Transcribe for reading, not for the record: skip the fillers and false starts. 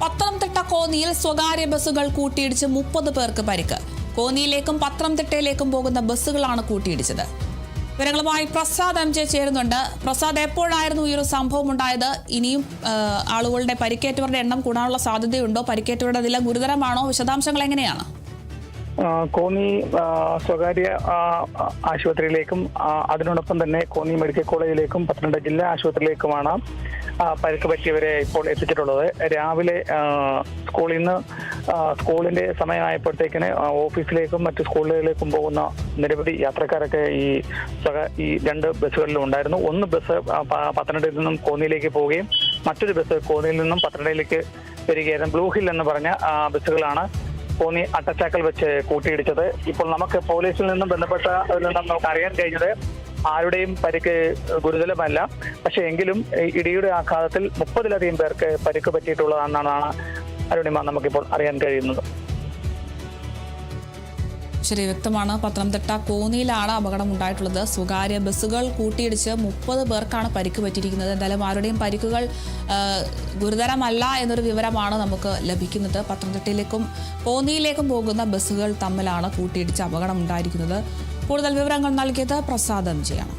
പത്തനംതിട്ട കോന്നിയിൽ സ്വകാര്യ ബസ്സുകൾ കൂട്ടിയിടിച്ച് 30 പേർക്ക് പരിക്ക്. കോന്നിയിലേക്കും പത്തനംതിട്ടയിലേക്കും പോകുന്ന ബസ്സുകളാണ് കൂട്ടിയിടിച്ചത്. വിവരങ്ങളുമായി പ്രസാദ് എം ജെ ചേരുന്നുണ്ട്. പ്രസാദ്, എപ്പോഴായിരുന്നു ഈ ഒരു സംഭവം ഉണ്ടായത്? ഇനിയും ആളുകളുടെ പരിക്കേറ്റവരുടെ എണ്ണം കൂടാനുള്ള സാധ്യതയുണ്ടോ? പരിക്കേറ്റവരുടെ നില ഗുരുതരമാണോ? വിശദാംശങ്ങൾ എങ്ങനെയാണ്? കോന്നി സ്വകാര്യ ആശുപത്രിയിലേക്കും അതിനോടൊപ്പം തന്നെ കോന്നി മെഡിക്കൽ കോളേജിലേക്കും പത്തനംതിട്ട ജില്ലാ ആശുപത്രിയിലേക്കുമാണ് പരിക്ക് പറ്റിയവരെ ഇപ്പോൾ എത്തിച്ചിട്ടുള്ളത്. രാവിലെ സ്കൂളിന്റെ സമയമായപ്പോഴത്തേക്കിന് ഓഫീസിലേക്കും മറ്റു സ്കൂളുകളിലേക്കും പോകുന്ന നിരവധി യാത്രക്കാരൊക്കെ ഈ രണ്ട് ബസ്സുകളിലും ഉണ്ടായിരുന്നു. ഒന്ന് ബസ് പത്തനംതിട്ടയിൽ നിന്നും കോന്നിയിലേക്ക് പോവുകയും മറ്റൊരു ബസ് കോന്നിയിൽ നിന്നും പത്തനംതിട്ടയിലേക്ക് വരികയായിരുന്നു. ബ്ലൂ ഹിൽ എന്ന് പറഞ്ഞ ബസ്സുകളാണ് കോന്നി അട്ടച്ചാക്കൽ വെച്ച് കൂട്ടിയിടിച്ചത്. ഇപ്പോൾ നമുക്ക് പോലീസിൽ നിന്നും ബന്ധപ്പെട്ടതിൽ നിന്നും നമുക്ക് അറിയാൻ കഴിഞ്ഞത് ആരുടെയും പരിക്ക് ഗുരുതരമല്ല. പക്ഷേ എങ്കിലും ഇടിയുടെ ആഘാതത്തിൽ 30-ലധികം പേർക്ക് പരിക്ക് പറ്റിയിട്ടുള്ളതെന്നാണ് അരുണിമ നമുക്കിപ്പോൾ അറിയാൻ കഴിയുന്നത്. ശരി, വ്യക്തമാണ്. പത്തനംതിട്ട കോന്നിയിലാണ് അപകടം ഉണ്ടായിട്ടുള്ളത്. സ്വകാര്യ ബസ്സുകൾ കൂട്ടിയിടിച്ച് 30 പേർക്കാണ് പരിക്ക് പറ്റിയിരിക്കുന്നത്. എന്തായാലും ആരുടെയും പരിക്കുകൾ ഗുരുതരമല്ല എന്നൊരു വിവരമാണ് നമുക്ക് ലഭിക്കുന്നത്. പത്തനംതിട്ടയിലേക്കും കോന്നിയിലേക്കും പോകുന്ന ബസ്സുകൾ തമ്മിലാണ് കൂട്ടിയിടിച്ച് അപകടം ഉണ്ടായിരിക്കുന്നത്. കൂടുതൽ വിവരങ്ങൾ നൽകിയത് പ്രസാദ് എം ജെയാണ്.